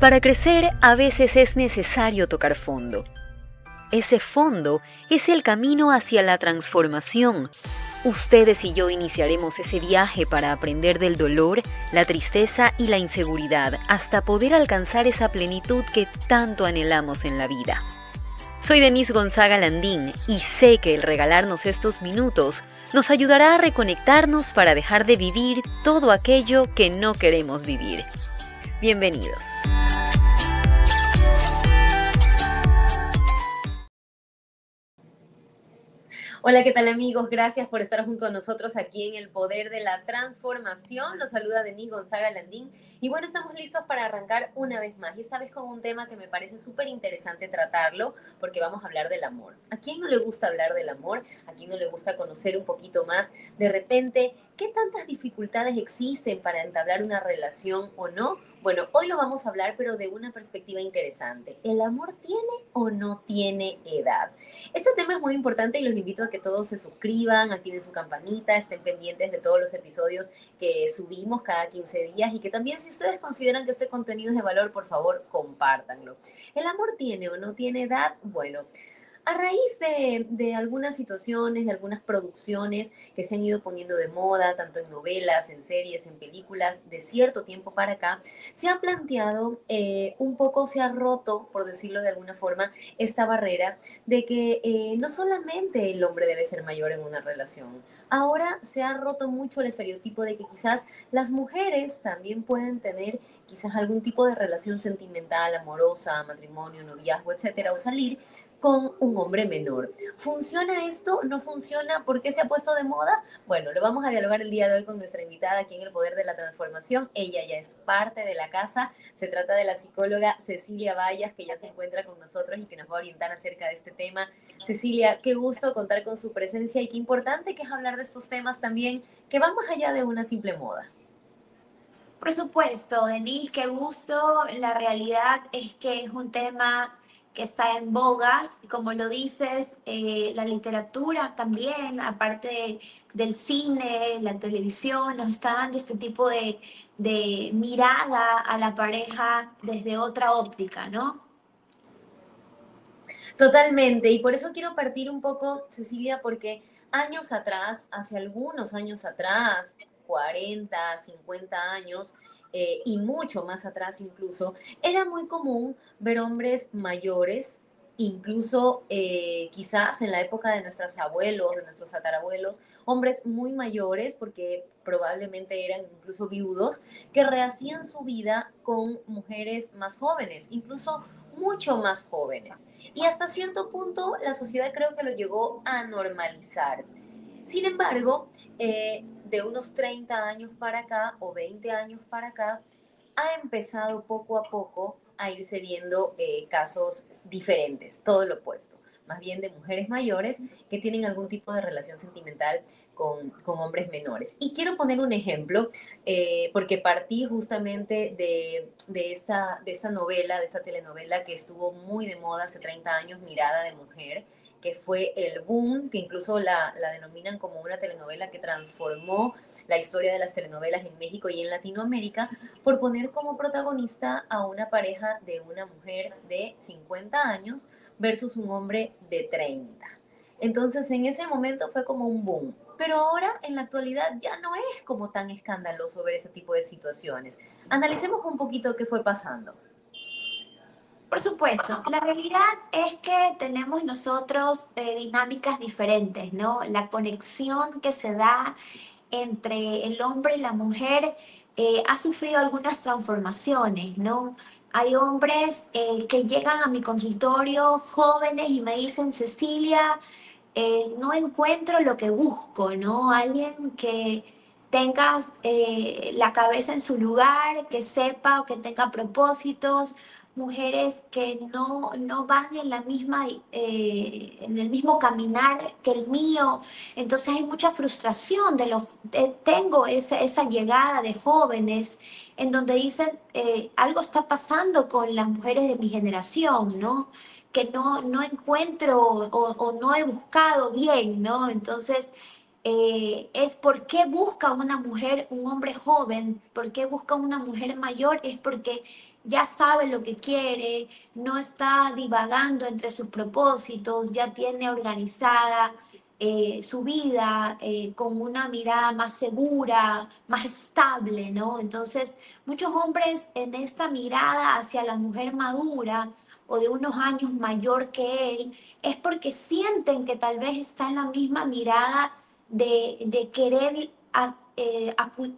Para crecer, a veces es necesario tocar fondo. Ese fondo es el camino hacia la transformación. Ustedes y yo iniciaremos ese viaje para aprender del dolor, la tristeza y la inseguridad hasta poder alcanzar esa plenitud que tanto anhelamos en la vida. Soy Denise Gonzaga Landín y sé que el regalarnos estos minutos nos ayudará a reconectarnos para dejar de vivir todo aquello que no queremos vivir. Bienvenidos. Hola, ¿qué tal amigos? Gracias por estar junto a nosotros aquí en El Poder de la Transformación. Los saluda Denise Gonzaga Landín. Y bueno, estamos listos para arrancar una vez más. Y esta vez con un tema que me parece súper interesante tratarlo, porque vamos a hablar del amor. ¿A quién no le gusta hablar del amor? ¿A quién no le gusta conocer un poquito más? De repente, ¿qué tantas dificultades existen para entablar una relación o no? Bueno, hoy lo vamos a hablar, pero de una perspectiva interesante. ¿El amor tiene o no tiene edad? Este tema es muy importante y los invito a que todos se suscriban, activen su campanita, estén pendientes de todos los episodios que subimos cada 15 días y que también si ustedes consideran que este contenido es de valor, por favor, compártanlo. ¿El amor tiene o no tiene edad? Bueno, a raíz de algunas situaciones, de algunas producciones que se han ido poniendo de moda, tanto en novelas, en series, en películas, de cierto tiempo para acá, se ha planteado, un poco se ha roto, por decirlo de alguna forma, esta barrera de que no solamente el hombre debe ser mayor en una relación. Ahora se ha roto mucho el estereotipo de que quizás las mujeres también pueden tener quizás algún tipo de relación sentimental, amorosa, matrimonio, noviazgo, etcétera, o salir con un hombre menor. ¿Funciona esto? ¿No funciona? ¿Por qué se ha puesto de moda? Bueno, lo vamos a dialogar el día de hoy con nuestra invitada aquí en El Poder de la Transformación. Ella ya es parte de la casa. Se trata de la psicóloga Cecilia Vallas, que ya se encuentra con nosotros y que nos va a orientar acerca de este tema. Cecilia, qué gusto contar con su presencia y qué importante que es hablar de estos temas también que van más allá de una simple moda. Por supuesto, Denise, qué gusto. La realidad es que es un tema que está en boga, y como lo dices, la literatura también, del cine, la televisión, nos está dando este tipo de mirada a la pareja desde otra óptica, ¿no? Totalmente, y por eso quiero partir un poco, Cecilia, porque años atrás, hace algunos años atrás, 40, 50 años, y mucho más atrás incluso, era muy común ver hombres mayores, incluso quizás en la época de nuestros abuelos, de nuestros tatarabuelos, hombres muy mayores, porque probablemente eran incluso viudos, que rehacían su vida con mujeres más jóvenes, incluso mucho más jóvenes. Y hasta cierto punto la sociedad creo que lo llegó a normalizar. Sin embargo, de unos 30 años para acá o 20 años para acá, ha empezado poco a poco a irse viendo casos diferentes, todo lo opuesto, más bien de mujeres mayores que tienen algún tipo de relación sentimental con hombres menores. Y quiero poner un ejemplo, porque partí justamente de esta novela, de esta telenovela que estuvo muy de moda hace 30 años, Mirada de Mujer, que fue el boom, que incluso la denominan como una telenovela que transformó la historia de las telenovelas en México y en Latinoamérica, por poner como protagonista a una pareja de una mujer de 50 años versus un hombre de 30. Entonces, en ese momento fue como un boom. Pero ahora, en la actualidad, ya no es como tan escandaloso ver ese tipo de situaciones. Analicemos un poquito qué fue pasando. Por supuesto, la realidad es que tenemos nosotros dinámicas diferentes, ¿no? La conexión que se da entre el hombre y la mujer ha sufrido algunas transformaciones, ¿no? Hay hombres que llegan a mi consultorio jóvenes y me dicen, Cecilia, no encuentro lo que busco, ¿no? Alguien que tenga la cabeza en su lugar, que sepa o que tenga propósitos, mujeres que no van en la misma, en el mismo caminar que el mío. Entonces hay mucha frustración tengo esa llegada de jóvenes en donde dicen, algo está pasando con las mujeres de mi generación, ¿no? Que no encuentro o no he buscado bien, ¿no? Entonces, es por qué busca una mujer, un hombre joven, por qué busca una mujer mayor, es porque ya sabe lo que quiere, no está divagando entre sus propósitos, ya tiene organizada su vida con una mirada más segura, más estable, ¿no? Entonces, muchos hombres en esta mirada hacia la mujer madura o de unos años mayor que él, es porque sienten que tal vez está en la misma mirada de querer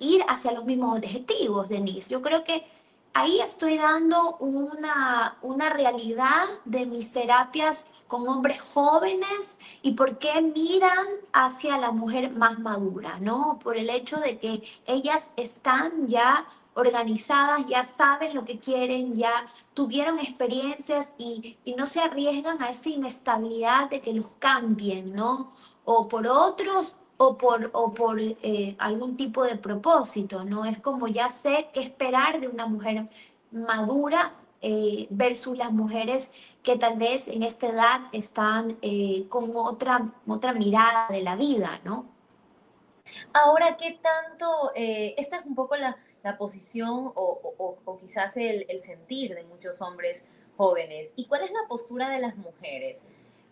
ir hacia los mismos objetivos, Denise. Yo creo que ahí estoy dando una realidad de mis terapias con hombres jóvenes y por qué miran hacia la mujer más madura, ¿no? Por el hecho de que ellas están ya organizadas, ya saben lo que quieren, ya tuvieron experiencias y no se arriesgan a esa inestabilidad de que los cambien, ¿no? O por otros o por algún tipo de propósito, ¿no? Es como ya sé qué esperar de una mujer madura versus las mujeres que tal vez en esta edad están con otra mirada de la vida, ¿no? Ahora, ¿qué tanto, esta es un poco la posición o quizás el sentir de muchos hombres jóvenes? ¿Y cuál es la postura de las mujeres?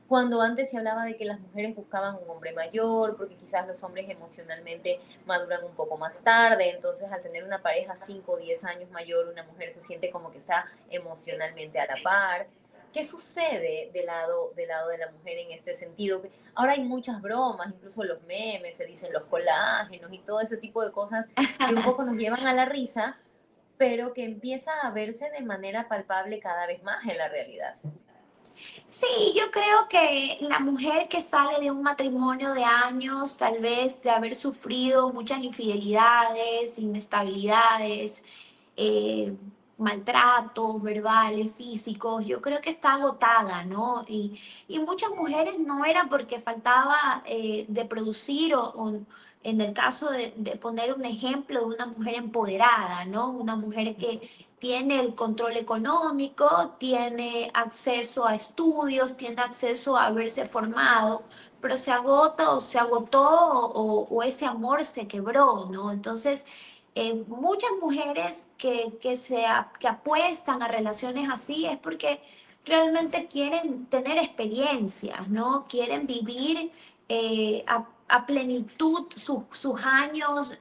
Cuando antes se hablaba de que las mujeres buscaban un hombre mayor, porque quizás los hombres emocionalmente maduran un poco más tarde, entonces al tener una pareja 5 o 10 años mayor, una mujer se siente como que está emocionalmente a la par. ¿Qué sucede del lado de la mujer en este sentido? Ahora hay muchas bromas, incluso los memes, se dicen los colágenos y todo ese tipo de cosas que un poco nos llevan a la risa, pero que empieza a verse de manera palpable cada vez más en la realidad. Sí, yo creo que la mujer que sale de un matrimonio de años, tal vez de haber sufrido muchas infidelidades, inestabilidades, eh, maltratos verbales, físicos, yo creo que está agotada, ¿no? Y muchas mujeres no era porque faltaba de producir o en el caso de poner un ejemplo de una mujer empoderada, ¿no? Una mujer que tiene el control económico, tiene acceso a estudios, tiene acceso a haberse formado, pero se agota o se agotó o ese amor se quebró, ¿no? Entonces, muchas mujeres que apuestan a relaciones así es porque realmente quieren tener experiencias, ¿no? Quieren vivir a plenitud sus años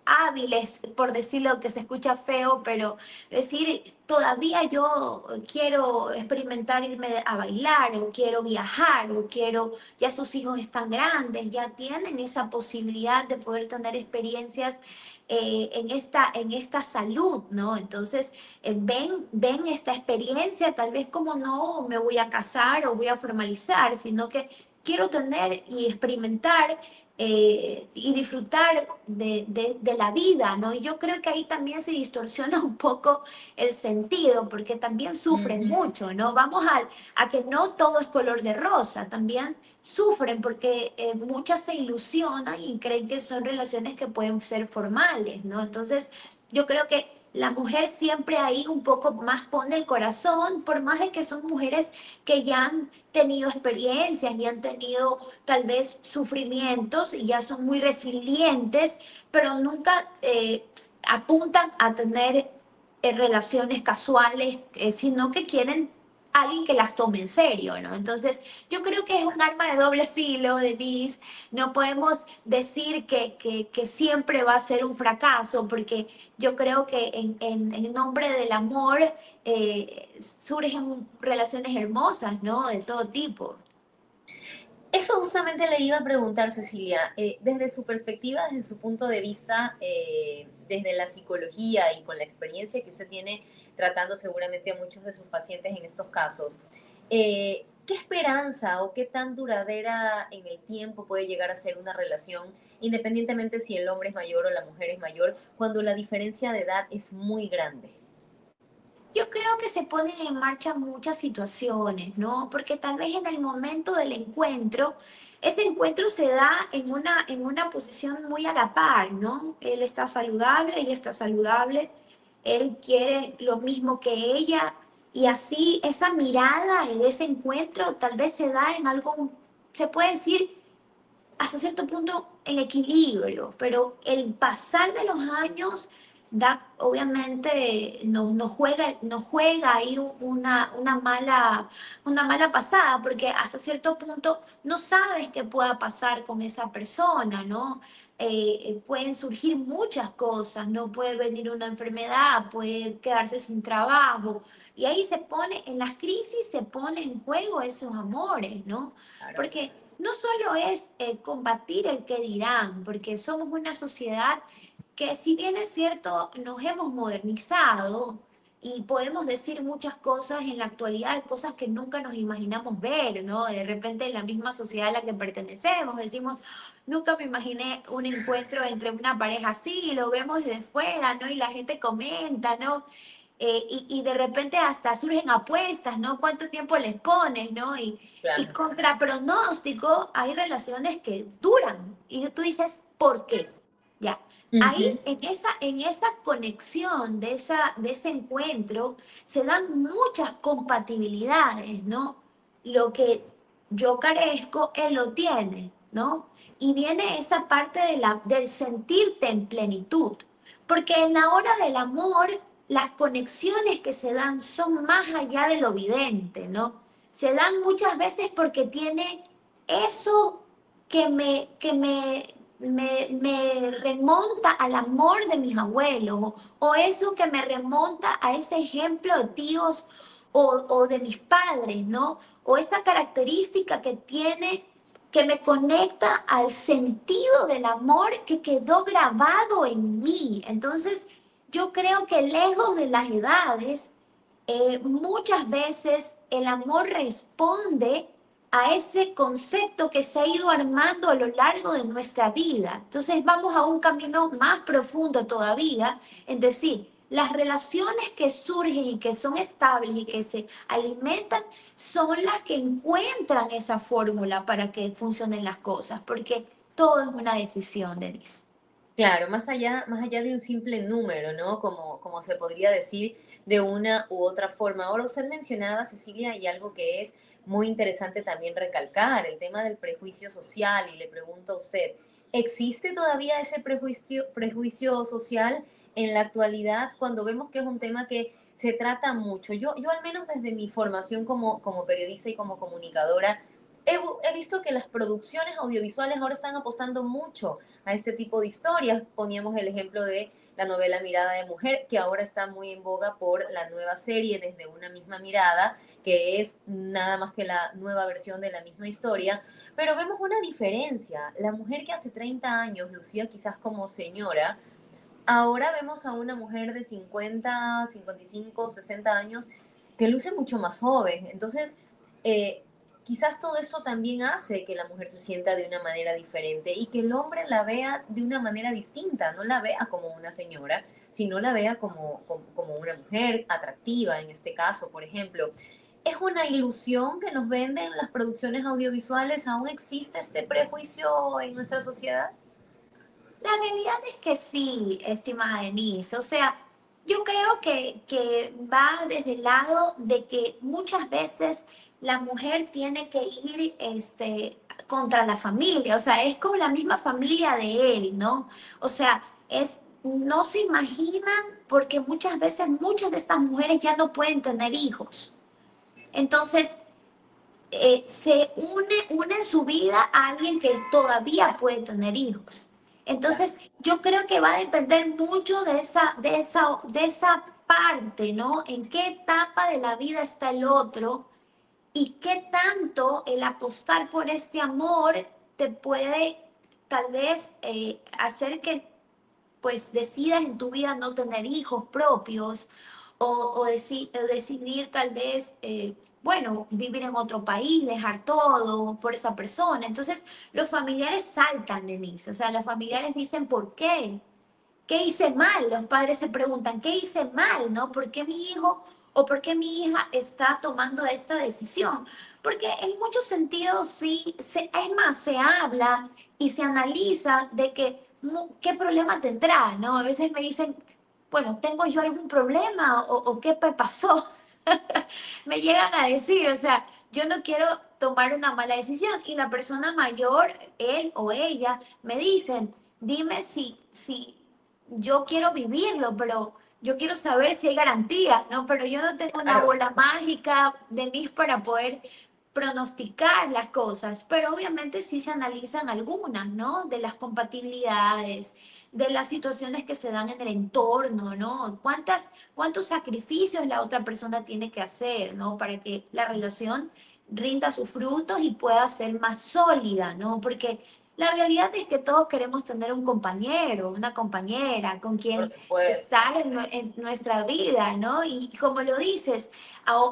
hábiles, por decirlo que se escucha feo, pero decir, todavía yo quiero experimentar irme a bailar, o quiero viajar, o quiero, ya sus hijos están grandes, ya tienen esa posibilidad de poder tener experiencias en esta salud, ¿no? Entonces, ven esta experiencia, tal vez como no me voy a casar o voy a formalizar, sino que quiero tener y experimentar y disfrutar de la vida, ¿no? Y yo creo que ahí también se distorsiona un poco el sentido, porque también sufren Ujú. mucho, ¿no? Vamos a que no todo es color de rosa, también sufren porque muchas se ilusionan y creen que son relaciones que pueden ser formales, ¿no? Entonces, yo creo que la mujer siempre ahí un poco más pone el corazón, por más de que son mujeres que ya han tenido experiencias y han tenido tal vez sufrimientos y ya son muy resilientes, pero nunca apuntan a tener relaciones casuales, sino que quieren alguien que las tome en serio, ¿no? Entonces, yo creo que es un arma de doble filo, Denise. No podemos decir que siempre va a ser un fracaso, porque yo creo que en nombre del amor surgen relaciones hermosas, ¿no? De todo tipo. Eso justamente le iba a preguntar, Cecilia, desde su perspectiva, desde su punto de vista, desde la psicología y con la experiencia que usted tiene tratando seguramente a muchos de sus pacientes en estos casos, ¿qué esperanza o qué tan duradera en el tiempo puede llegar a ser una relación, independientemente si el hombre es mayor o la mujer es mayor, cuando la diferencia de edad es muy grande? Yo creo que se ponen en marcha muchas situaciones, ¿no? Porque tal vez en el momento del encuentro, ese encuentro se da en una posición muy a la par, ¿no? Él está saludable, ella está saludable, él quiere lo mismo que ella, y así esa mirada en ese encuentro tal vez se da en algo, se puede decir, hasta cierto punto en equilibrio, pero el pasar de los años obviamente nos juega ahí una mala pasada, porque hasta cierto punto no sabes qué pueda pasar con esa persona, ¿no? Pueden surgir muchas cosas, ¿no? Puede venir una enfermedad, puede quedarse sin trabajo, y ahí en las crisis se pone en juego esos amores, ¿no? Claro. Porque no solo es combatir el que dirán, porque somos una sociedad que, si bien es cierto, nos hemos modernizado y podemos decir muchas cosas en la actualidad, cosas que nunca nos imaginamos ver, ¿no? De repente en la misma sociedad a la que pertenecemos, decimos, nunca me imaginé un encuentro entre una pareja así, lo vemos desde fuera, ¿no? Y la gente comenta, ¿no? Y de repente hasta surgen apuestas, ¿no? ¿Cuánto tiempo les pones, ¿no? Y Claro. contra pronóstico hay relaciones que duran. Y tú dices, ¿por qué? Ya. Ahí, Ujú. en esa conexión de ese encuentro, se dan muchas compatibilidades, ¿no? Lo que yo carezco, él lo tiene, ¿no? Y viene esa parte del sentirte en plenitud. Porque en la hora del amor, las conexiones que se dan son más allá de lo evidente, ¿no? Se dan muchas veces porque tiene eso que me remonta al amor de mis abuelos, o eso que me remonta a ese ejemplo de tíos o de mis padres, ¿no? O esa característica que tiene, que me conecta al sentido del amor que quedó grabado en mí. Entonces, yo creo que lejos de las edades, muchas veces el amor responde a ese concepto que se ha ido armando a lo largo de nuestra vida. Entonces vamos a un camino más profundo todavía, en decir, las relaciones que surgen y que son estables y que se alimentan son las que encuentran esa fórmula para que funcionen las cosas, porque todo es una decisión, Denise. Claro, más allá de un simple número, ¿no? Como se podría decir de una u otra forma. Ahora usted mencionaba, Cecilia, y algo que es muy interesante también recalcar, el tema del prejuicio social, y le pregunto a usted, ¿existe todavía ese prejuicio social en la actualidad cuando vemos que es un tema que se trata mucho? Yo al menos desde mi formación como periodista y como comunicadora, he visto que las producciones audiovisuales ahora están apostando mucho a este tipo de historias. Poníamos el ejemplo de la novela Mirada de Mujer, que ahora está muy en boga por la nueva serie Desde una misma mirada, que es nada más que la nueva versión de la misma historia. Pero vemos una diferencia. La mujer que hace 30 años lucía quizás como señora, ahora vemos a una mujer de 50, 55, 60 años que luce mucho más joven. Entonces, eh, quizás todo esto también hace que la mujer se sienta de una manera diferente y que el hombre la vea de una manera distinta, no la vea como una señora, sino la vea como una mujer atractiva, en este caso, por ejemplo. ¿Es una ilusión que nos venden las producciones audiovisuales? ¿Aún existe este prejuicio en nuestra sociedad? La realidad es que sí, estimada Denise. O sea, yo creo que va desde el lado de que muchas veces la mujer tiene que ir contra la familia. O sea, es como la misma familia de él, ¿no? O sea, no se imaginan porque muchas veces muchas de estas mujeres ya no pueden tener hijos. Entonces, une su vida a alguien que todavía puede tener hijos. Entonces, yo creo que va a depender mucho de esa parte, ¿no? En qué etapa de la vida está el otro y qué tanto el apostar por este amor te puede tal vez hacer que pues decidas en tu vida no tener hijos propios o decidir tal vez, bueno, vivir en otro país, dejar todo por esa persona. Entonces, los familiares saltan, Denise. O sea, los familiares dicen, ¿por qué? ¿Qué hice mal? Los padres se preguntan, ¿qué hice mal? ¿No? ¿Por qué mi hijo o por qué mi hija está tomando esta decisión? Porque en muchos sentidos sí, es más, se habla y se analiza de que qué problema tendrá, ¿no? A veces me dicen, bueno, ¿tengo yo algún problema o qué pasó? Me llegan a decir, o sea, yo no quiero tomar una mala decisión y la persona mayor, él o ella, me dicen, dime si yo quiero vivirlo, pero yo quiero saber si hay garantías, ¿no? Pero yo no tengo una Claro, bola mágica, Denise, para poder pronosticar las cosas, pero obviamente sí se analizan algunas, ¿no? De las compatibilidades, de las situaciones que se dan en el entorno, ¿no? ¿Cuántos sacrificios la otra persona tiene que hacer, ¿no? Para que la relación rinda sus frutos y pueda ser más sólida, ¿no? Porque la realidad es que todos queremos tener un compañero, una compañera con por quien supuesto. estar en nuestra vida, ¿no? Y como lo dices,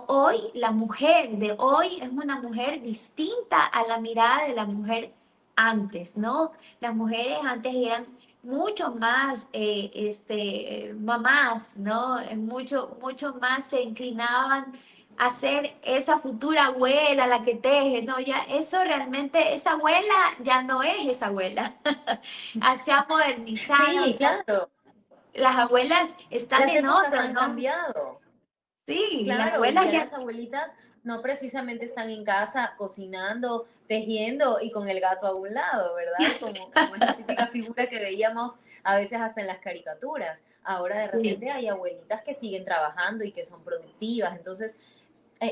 hoy la mujer de hoy es una mujer distinta a la mirada de la mujer antes, ¿no? Las mujeres antes eran mucho más mamás, ¿no? Mucho más se inclinaban a ser esa futura abuela, la que teje, ¿no? Ya eso realmente, esa abuela ya no es esa abuela. Se ha modernizado, Sí, claro. las abuelas están Las en épocas otro, han ¿no? cambiado. Sí, las Claro, y abuelas ya ya. las abuelitas no precisamente están en casa cocinando, tejiendo y con el gato a un lado, ¿verdad? Como es la típica figura que veíamos a veces hasta en las caricaturas. Ahora de Sí. repente hay abuelitas que siguen trabajando y que son productivas. Entonces,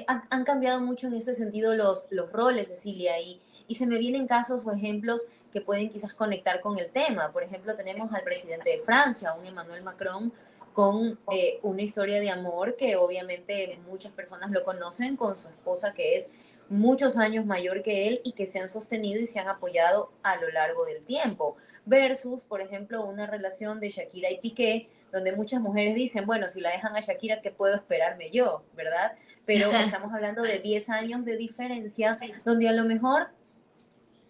han cambiado mucho en este sentido los roles, Cecilia, y se me vienen casos o ejemplos que pueden quizás conectar con el tema. Por ejemplo, tenemos al presidente de Francia, un Emmanuel Macron, con una historia de amor que obviamente muchas personas lo conocen, con su esposa que es muchos años mayor que él y que se han sostenido y se han apoyado a lo largo del tiempo, versus, por ejemplo, una relación de Shakira y Piqué, donde muchas mujeres dicen, bueno, si la dejan a Shakira, ¿qué puedo esperarme yo? ¿Verdad? Pero estamos hablando de 10 años de diferencia, donde a lo mejor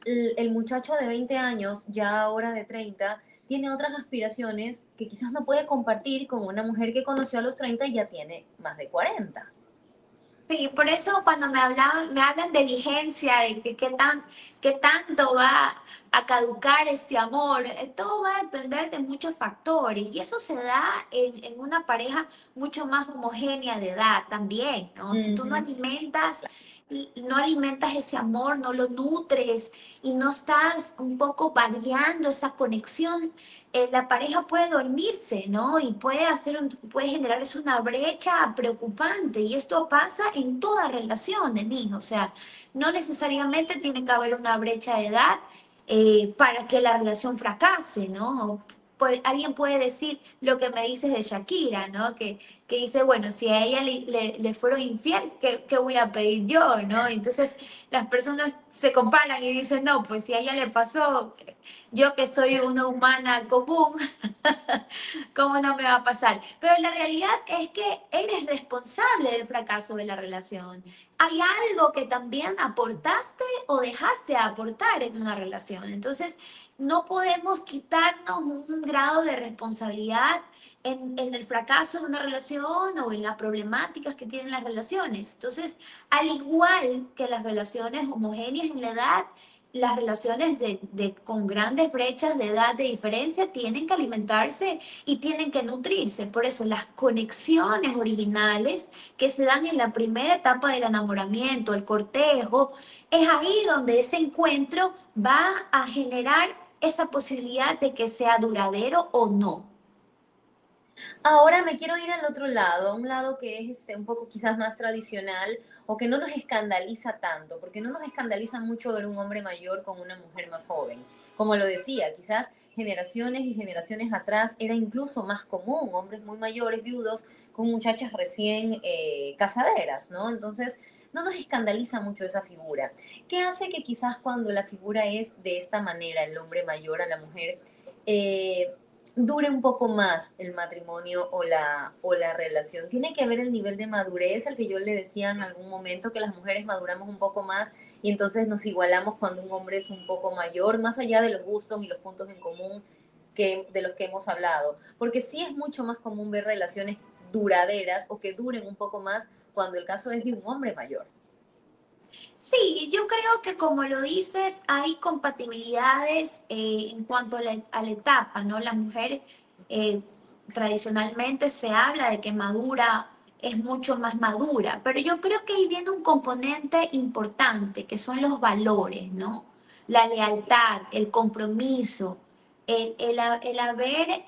el muchacho de 20 años, ya ahora de 30, tiene otras aspiraciones que quizás no puede compartir con una mujer que conoció a los 30 y ya tiene más de 40. Sí, por eso cuando me hablan de vigencia, de que qué tanto va a caducar este amor, todo va a depender de muchos factores y eso se da en una pareja mucho más homogénea de edad también, ¿no? Si tú no Ujú. alimentas, no alimentas ese amor, no lo nutres y no estás un poco variando esa conexión, la pareja puede dormirse, ¿no? Y puede generarse una brecha preocupante. Y esto pasa en toda relación, Denise. O sea, no necesariamente tiene que haber una brecha de edad para que la relación fracase, ¿no? Alguien puede decir lo que me dices de Shakira, ¿no? Que dice, bueno, si a ella le fueron infiel, ¿qué voy a pedir yo, ¿no? Entonces las personas se comparan y dicen, no, pues si a ella le pasó, yo que soy una humana común, ¿cómo no me va a pasar? Pero la realidad es que eres responsable del fracaso de la relación. Hay algo que también aportaste o dejaste de aportar en una relación. Entonces, no podemos quitarnos un grado de responsabilidad en el fracaso de una relación o en las problemáticas que tienen las relaciones. Entonces, al igual que las relaciones homogéneas en la edad, las relaciones con grandes brechas de edad de diferencia tienen que alimentarse y tienen que nutrirse. Por eso las conexiones originales que se dan en la primera etapa del enamoramiento, el cortejo, es ahí donde ese encuentro va a generar esa posibilidad de que sea duradero o no. Ahora me quiero ir al otro lado, a un lado que es un poco quizás más tradicional o que no nos escandaliza tanto, porque no nos escandaliza mucho ver un hombre mayor con una mujer más joven. Como lo decía, quizás generaciones y generaciones atrás era incluso más común, hombres muy mayores, viudos, con muchachas recién casaderas, ¿no? Entonces, no nos escandaliza mucho esa figura. ¿Qué hace que quizás cuando la figura es de esta manera, el hombre mayor a la mujer, eh, dure un poco más el matrimonio o la relación? Tiene que ver el nivel de madurez, el que yo le decía en algún momento, que las mujeres maduramos un poco más y entonces nos igualamos cuando un hombre es un poco mayor, más allá de los gustos y los puntos en común de los que hemos hablado. Porque sí es mucho más común ver relaciones duraderas o que duren un poco más cuando el caso es de un hombre mayor. Sí, yo creo que como lo dices, hay compatibilidades en cuanto a la etapa, ¿no? La mujer eh, tradicionalmente se habla de que madura es mucho más madura, pero yo creo que ahí viene un componente importante, que son los valores, ¿no? La lealtad, el compromiso. el haber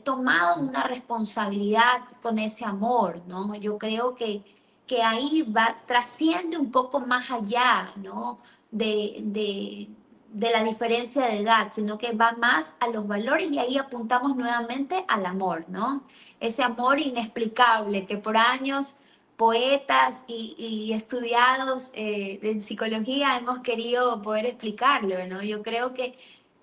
tomado una responsabilidad con ese amor, ¿no? Yo creo que ahí va, trasciende un poco más allá, ¿no? De la diferencia de edad, sino que va más a los valores y ahí apuntamos nuevamente al amor, ¿no? Ese amor inexplicable que por años poetas y estudiados en psicología hemos querido poder explicarlo, ¿no? Yo creo que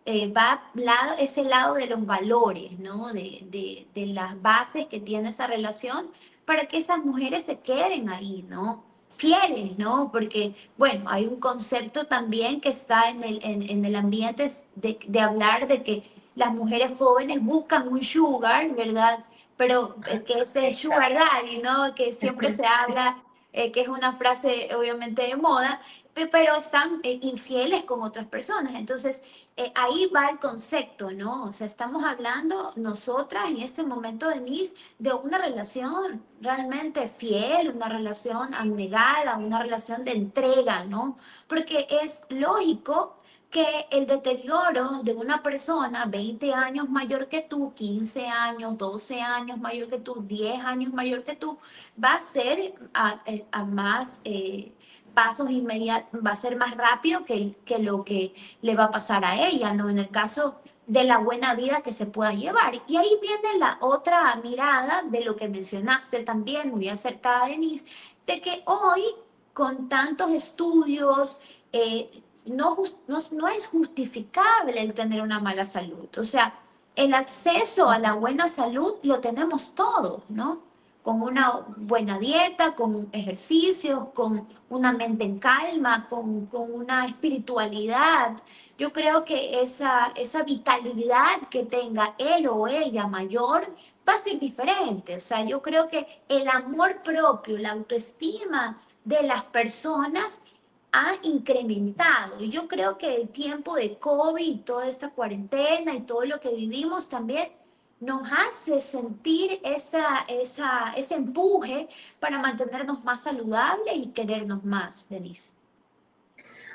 ese lado de los valores, ¿no? De las bases que tiene esa relación para que esas mujeres se queden ahí, ¿no? Fieles, ¿no? Porque, bueno, hay un concepto también que está en el ambiente de hablar de que las mujeres jóvenes buscan un sugar, ¿verdad? Pero que es de sugar Exacto. daddy, ¿no? Que siempre se habla, que es una frase obviamente de moda, pero están infieles con otras personas. Entonces, ahí va el concepto, ¿no? O sea, estamos hablando nosotras en este momento, Denise, de una relación realmente fiel, una relación abnegada, una relación de entrega, ¿no? Porque es lógico que el deterioro de una persona 20 años mayor que tú, 15 años, 12 años mayor que tú, 10 años mayor que tú, va a ser a más pasos inmediatos, va a ser más rápido que lo que le va a pasar a ella, ¿no? En el caso de la buena vida que se pueda llevar. Y ahí viene la otra mirada de lo que mencionaste también, muy acertada, Denise, de que hoy, con tantos estudios, no es justificable el tener una mala salud. O sea, el acceso a la buena salud lo tenemos todos, ¿no? Con una buena dieta, con ejercicios, con una mente en calma, con una espiritualidad. Yo creo que esa vitalidad que tenga él o ella mayor va a ser diferente. O sea, yo creo que el amor propio, la autoestima de las personas ha incrementado. Y yo creo que el tiempo de COVID y toda esta cuarentena y todo lo que vivimos también nos hace sentir ese empuje para mantenernos más saludables y querernos más, Denise.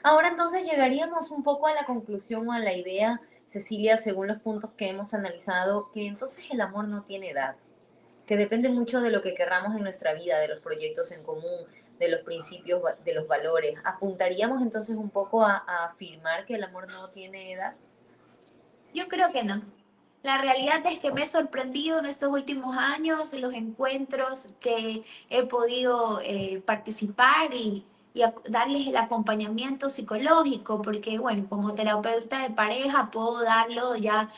Ahora entonces llegaríamos un poco a la conclusión o a la idea, Cecilia, según los puntos que hemos analizado, que entonces el amor no tiene edad, que depende mucho de lo que querramos en nuestra vida, de los proyectos en común, de los principios, de los valores. ¿Apuntaríamos entonces un poco a afirmar que el amor no tiene edad? Yo creo que no. La realidad es que me he sorprendido en estos últimos años los encuentros que he podido participar y darles el acompañamiento psicológico, porque bueno, como terapeuta de pareja puedo darlo ya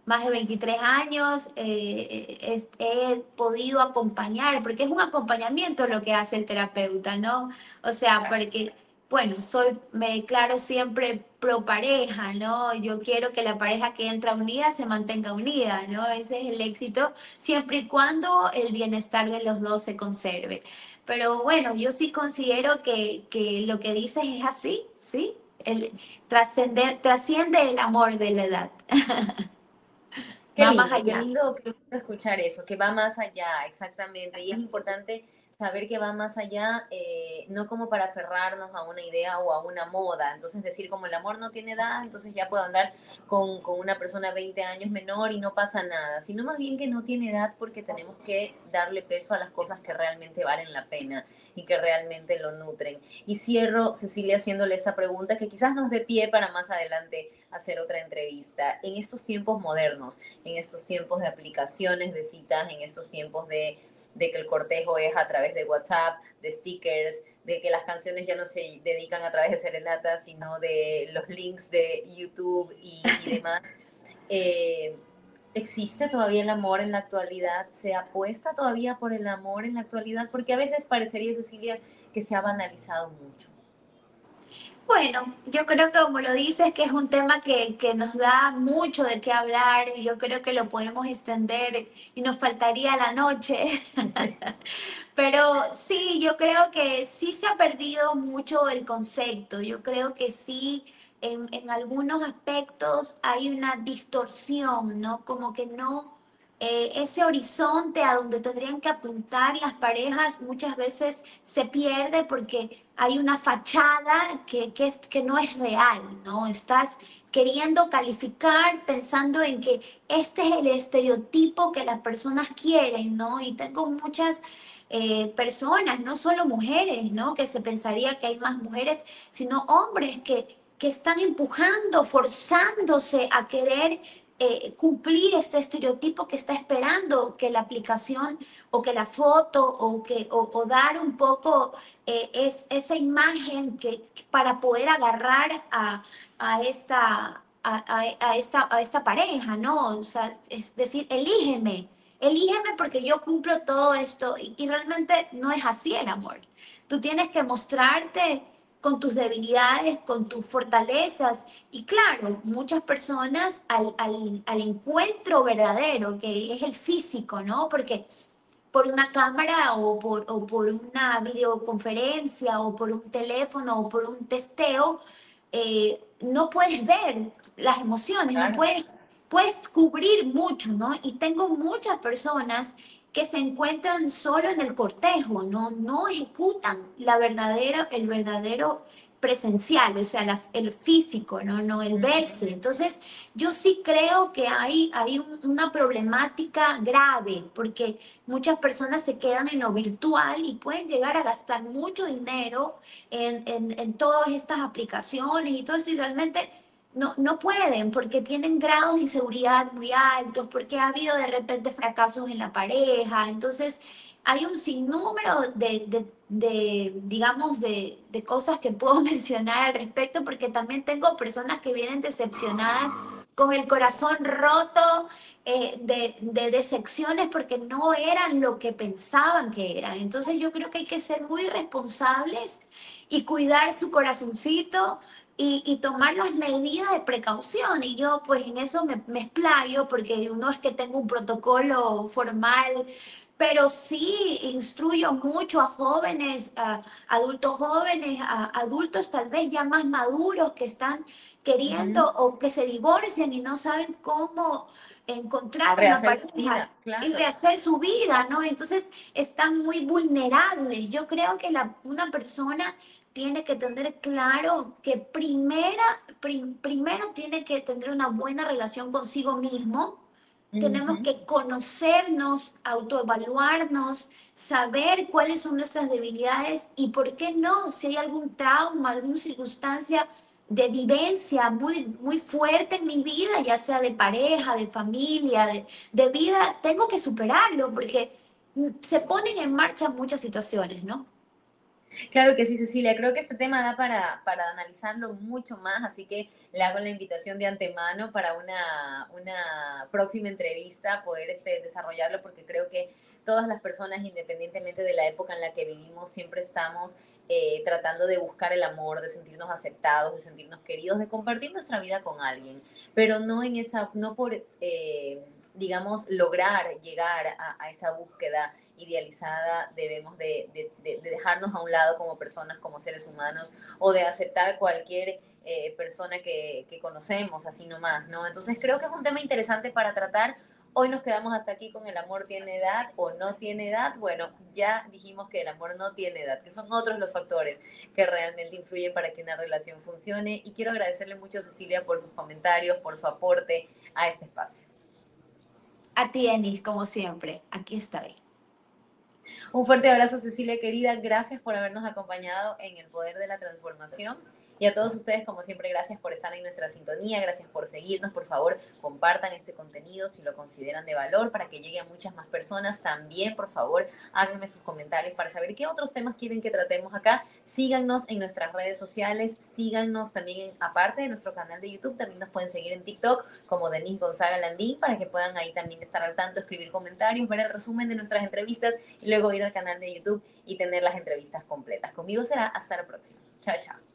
más de 23 años, he podido acompañar, porque es un acompañamiento lo que hace el terapeuta, ¿no? O sea, porque, bueno, me declaro siempre pro pareja, ¿no? Yo quiero que la pareja que entra unida se mantenga unida, ¿no? Ese es el éxito, siempre y cuando el bienestar de los dos se conserve. Pero bueno, yo sí considero que lo que dices es así, ¿sí? Trasciende el amor de la edad. Va más Qué allá. lindo, qué lindo escuchar eso, que va más allá, exactamente. Y es importante saber que va más allá, no como para aferrarnos a una idea o a una moda. Entonces decir como el amor no tiene edad, entonces ya puedo andar con una persona 20 años menor y no pasa nada, sino más bien que no tiene edad porque tenemos que darle peso a las cosas que realmente valen la pena y que realmente lo nutren. Y cierro, Cecilia, haciéndole esta pregunta que quizás nos dé pie para más adelante hacer otra entrevista. En estos tiempos modernos, en estos tiempos de aplicaciones de citas, en estos tiempos de que el cortejo es a través de WhatsApp, de stickers, de que las canciones ya no se dedican a través de serenatas, sino de los links de YouTube y demás. Eh, ¿Existe todavía el amor en la actualidad? ¿Se apuesta todavía por el amor en la actualidad? Porque a veces parecería, Cecilia, que se ha banalizado mucho. Bueno, yo creo que como lo dices, que es un tema que nos da mucho de qué hablar, y yo creo que lo podemos extender y nos faltaría la noche. Pero sí, yo creo que sí se ha perdido mucho el concepto. Yo creo que sí, en algunos aspectos hay una distorsión, ¿no? Como que no, ese horizonte a donde tendrían que apuntar las parejas muchas veces se pierde porque hay una fachada que no es real, ¿no? Estás queriendo calificar, pensando en que este es el estereotipo que las personas quieren, ¿no? Y tengo muchas personas, no solo mujeres, ¿no? Que se pensaría que hay más mujeres, sino hombres que están empujando, forzándose a querer cumplir este estereotipo que está esperando que la aplicación o que la foto o dar un poco esa imagen para poder agarrar a esta, a esta pareja, ¿no? O sea, es decir, elígeme porque yo cumplo todo esto y realmente no es así el amor. Tú tienes que mostrarte con tus debilidades, con tus fortalezas. Y claro, muchas personas al encuentro verdadero, que es el físico, ¿no? Porque por una cámara o por una videoconferencia o por un teléfono o por un testeo, no puedes ver las emociones, no Claro. puedes cubrir mucho, ¿no? Y tengo muchas personas que se encuentran solo en el cortejo, no ejecutan el verdadero presencial, o sea, el físico, no el verse. Entonces, yo sí creo que hay una problemática grave, porque muchas personas se quedan en lo virtual y pueden llegar a gastar mucho dinero en todas estas aplicaciones y todo esto, y realmente no pueden porque tienen grados de inseguridad muy altos, porque ha habido de repente fracasos en la pareja. Entonces, hay un sinnúmero digamos, de cosas que puedo mencionar al respecto, porque también tengo personas que vienen decepcionadas, con el corazón roto, de decepciones porque no eran lo que pensaban que eran. Entonces yo creo que hay que ser muy responsables y cuidar su corazoncito y tomar las medidas de precaución. Y yo pues en eso me explayo porque no es que tengo un protocolo formal, pero sí instruyo mucho a jóvenes, a adultos jóvenes, a adultos tal vez ya más maduros que están queriendo o que se divorcian y no saben cómo encontrar una Rehacer su pareja vida, y claro. rehacer su vida, ¿no? Entonces están muy vulnerables. Yo creo que una persona tiene que tener claro que primero tiene que tener una buena relación consigo mismo. Tenemos Ujú. que conocernos, autoevaluarnos, saber cuáles son nuestras debilidades y por qué no, si hay algún trauma, alguna circunstancia de vivencia muy fuerte en mi vida, ya sea de pareja, de familia, de vida, tengo que superarlo porque se ponen en marcha muchas situaciones, ¿no? Claro que sí, Cecilia. Creo que este tema da para analizarlo mucho más, así que le hago la invitación de antemano para una próxima entrevista, poder desarrollarlo, porque creo que todas las personas, independientemente de la época en la que vivimos, siempre estamos tratando de buscar el amor, de sentirnos aceptados, de sentirnos queridos, de compartir nuestra vida con alguien, pero no en esa, no por, digamos, lograr llegar a esa búsqueda idealizada, debemos de dejarnos a un lado como personas, como seres humanos, o de aceptar cualquier persona que conocemos, así nomás, ¿no? Entonces creo que es un tema interesante para tratar. Hoy nos quedamos hasta aquí con el amor tiene edad o no tiene edad. Bueno, ya dijimos que el amor no tiene edad, que son otros los factores que realmente influyen para que una relación funcione. Y quiero agradecerle mucho a Cecilia por sus comentarios, por su aporte a este espacio. A ti, Denis, como siempre, aquí estoy. Un fuerte abrazo, Cecilia querida. Gracias por habernos acompañado en el poder de la transformación. Y a todos ustedes, como siempre, gracias por estar en nuestra sintonía, gracias por seguirnos. Por favor, compartan este contenido si lo consideran de valor para que llegue a muchas más personas. También, por favor, háganme sus comentarios para saber qué otros temas quieren que tratemos acá. Síganos en nuestras redes sociales, síganos también, aparte de nuestro canal de YouTube, también nos pueden seguir en TikTok como Denise Gonzaga Landín para que puedan ahí también estar al tanto, escribir comentarios, ver el resumen de nuestras entrevistas y luego ir al canal de YouTube y tener las entrevistas completas. Conmigo será hasta la próxima. Chao, chao.